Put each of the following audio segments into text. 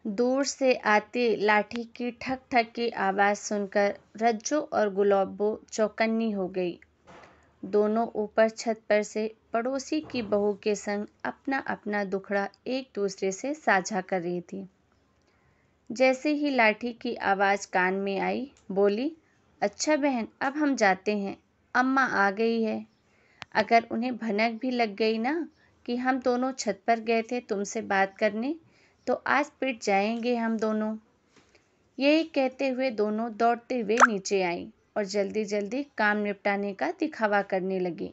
दूर से आती लाठी की ठक ठक की आवाज़ सुनकर रज्जो और गुलाबो चौकन्नी हो गई। दोनों ऊपर छत पर से पड़ोसी की बहू के संग अपना अपना दुखड़ा एक दूसरे से साझा कर रही थी। जैसे ही लाठी की आवाज़ कान में आई, बोली, अच्छा बहन, अब हम जाते हैं, अम्मा आ गई है। अगर उन्हें भनक भी लग गई ना कि हम दोनों छत पर गए थे तुमसे बात करने, तो आज पिट जाएंगे हम दोनों। यही कहते हुए दोनों दौड़ते हुए नीचे आईं और जल्दी जल्दी काम निपटाने का दिखावा करने लगी।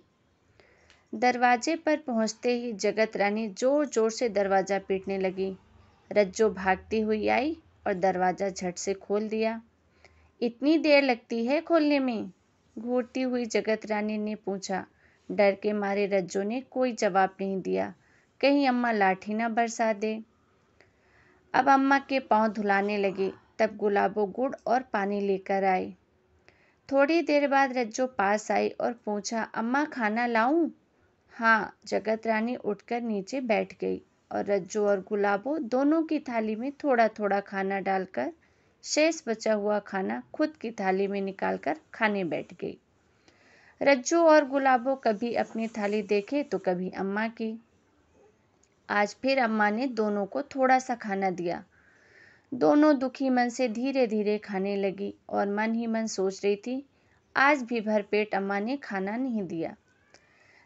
दरवाजे पर पहुंचते ही जगत रानी जोर जोर से दरवाज़ा पीटने लगी। रज्जो भागती हुई आई और दरवाज़ा झट से खोल दिया। इतनी देर लगती है खोलने में? घूरती हुई जगत रानी ने पूछा। डर के मारे रज्जो ने कोई जवाब नहीं दिया, कहीं अम्मा लाठी न बरसा दे। अब अम्मा के पांव धुलाने लगे, तब गुलाबो गुड़ और पानी लेकर आए। थोड़ी देर बाद रज्जो पास आई और पूछा, अम्मा खाना लाऊं? हाँ, जगत रानी उठकर नीचे बैठ गई और रज्जो और गुलाबो दोनों की थाली में थोड़ा थोड़ा खाना डालकर शेष बचा हुआ खाना खुद की थाली में निकालकर खाने बैठ गई। रज्जो और गुलाबो कभी अपनी थाली देखे तो कभी अम्मा की। आज फिर अम्मा ने दोनों को थोड़ा सा खाना दिया। दोनों दुखी मन से धीरे धीरे खाने लगी और मन ही मन सोच रही थी, आज भी भरपेट अम्मा ने खाना नहीं दिया।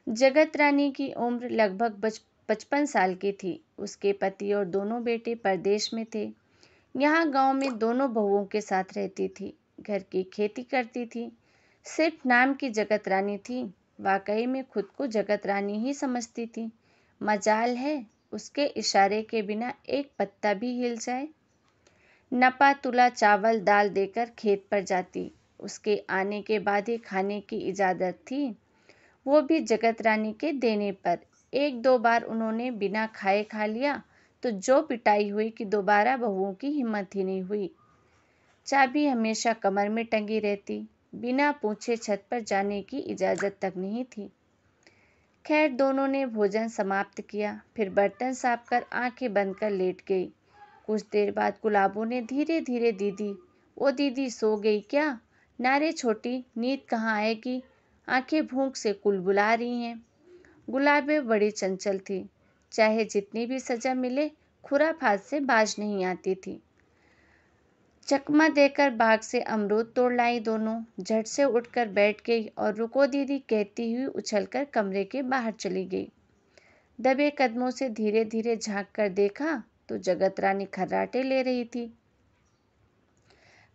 जगत रानी की उम्र लगभग 55 साल की थी। उसके पति और दोनों बेटे परदेश में थे। यहाँ गांव में दोनों बहुओं के साथ रहती थी। घर की खेती करती थी। सिर्फ नाम की जगत रानी थी। वाकई में खुद को जगत रानी ही समझती थी। मजाल है उसके इशारे के बिना एक पत्ता भी हिल जाए। नपा तुला चावल दाल देकर खेत पर जाती। उसके आने के बाद ही खाने की इजाज़त थी, वो भी जगत रानी के देने पर। एक दो बार उन्होंने बिना खाए खा लिया तो जो पिटाई हुई कि दोबारा बहुओं की हिम्मत ही नहीं हुई। चाबी हमेशा कमर में टंगी रहती, बिना पूछे छत पर जाने की इजाज़त तक नहीं थी। खैर, दोनों ने भोजन समाप्त किया, फिर बर्तन साफ कर आंखें बंद कर लेट गई। कुछ देर बाद गुलाबो ने धीरे धीरे, दीदी, ओ दीदी, सो गई क्या? नारे छोटी, नींद कहाँ आएगी, आंखें भूख से कुलबुला रही हैं। गुलाबो बड़ी चंचल थी, चाहे जितनी भी सजा मिले खुराफात से बाज नहीं आती थी। चकमा देकर बाग से अमरूद तोड़ लाई दोनों। झट से उठकर बैठ गई और रुको दीदी कहती हुई उछलकर कमरे के बाहर चली गई। दबे कदमों से धीरे धीरे झांक कर देखा तो जगत रानी खर्राटे ले रही थी।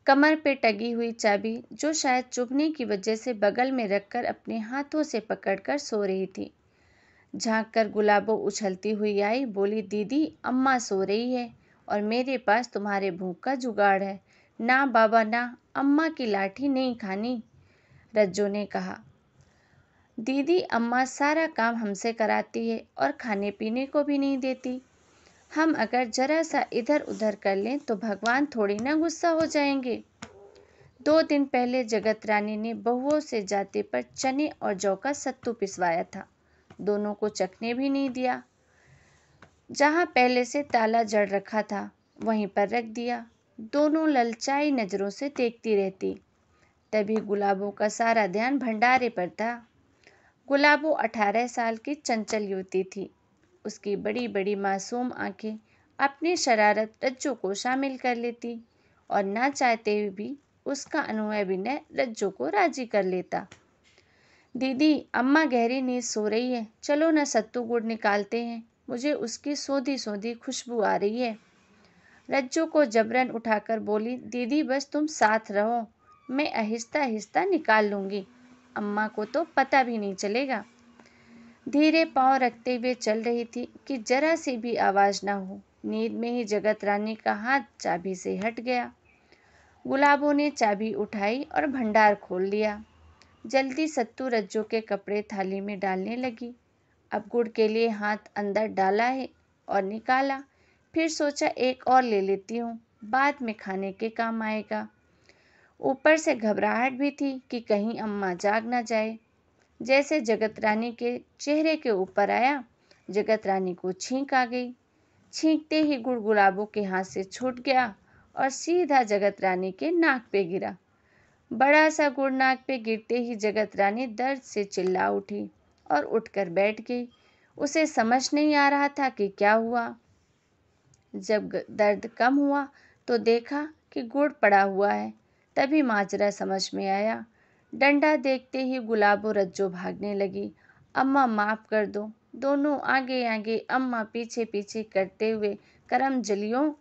कमर पे टंगी हुई चाबी, जो शायद चुभने की वजह से बगल में रखकर अपने हाथों से पकड़कर सो रही थी। झांक कर गुलाबो उछलती हुई आई, बोली, दीदी, अम्मा सो रही है और मेरे पास तुम्हारे भूख का जुगाड़ है। ना बाबा ना, अम्मा की लाठी नहीं खानी। रज्जो ने कहा, दीदी, अम्मा सारा काम हमसे कराती है और खाने पीने को भी नहीं देती। हम अगर जरा सा इधर उधर कर लें तो भगवान थोड़ी ना गुस्सा हो जाएंगे। 2 दिन पहले जगत रानी ने बहुओं से जाते पर चने और जौ का सत्तू पिसवाया था। दोनों को चखने भी नहीं दिया। जहाँ पहले से ताला जड़ रखा था वहीं पर रख दिया। दोनों ललचाई नजरों से देखती रहती। तभी गुलाबो का सारा ध्यान भंडारे पर था। गुलाबो 18 साल की चंचल युवती थी। उसकी बड़ी बड़ी मासूम आंखें अपनी शरारत रज्जो को शामिल कर लेती और ना चाहते हुए भी उसका अनुभव विनय रज्जो को राजी कर लेता। दीदी, अम्मा गहरी नींद सो रही है, चलो न सत्तू गुड़ निकालते हैं, मुझे उसकी सोंधी सोंधी खुशबू आ रही है। रज्जो को जबरन उठाकर बोली, दीदी, बस तुम साथ रहो, मैं आहिस्ता आहिस्ता निकाल लूँगी, अम्मा को तो पता भी नहीं चलेगा। धीरे पांव रखते हुए चल रही थी कि जरा सी भी आवाज़ न हो। नींद में ही जगत रानी का हाथ चाबी से हट गया। गुलाबो ने चाबी उठाई और भंडार खोल लिया। जल्दी सत्तू रज्जो के कपड़े थाली में डालने लगी। अब गुड़ के लिए हाथ अंदर डाला है और निकाला, फिर सोचा एक और ले लेती हूँ, बाद में खाने के काम आएगा। ऊपर से घबराहट भी थी कि कहीं अम्मा जाग न जाए। जैसे जगत रानी के चेहरे के ऊपर आया, जगत रानी को छींक आ गई। छींकते ही गुड़ गुलाबों के हाथ से छूट गया और सीधा जगत रानी के नाक पे गिरा। बड़ा सा गुड़ नाक पे गिरते ही जगत रानी दर्द से चिल्ला उठी और उठकर बैठ गई। उसे समझ नहीं आ रहा था कि क्या हुआ। जब दर्द कम हुआ तो देखा कि गुड़ पड़ा हुआ है। तभी माजरा समझ में आया। डंडा देखते ही गुलाबो रज्जो भागने लगी। अम्मा माफ़ कर दो। दोनों आगे आगे, अम्मा पीछे पीछे करते हुए करम जलियों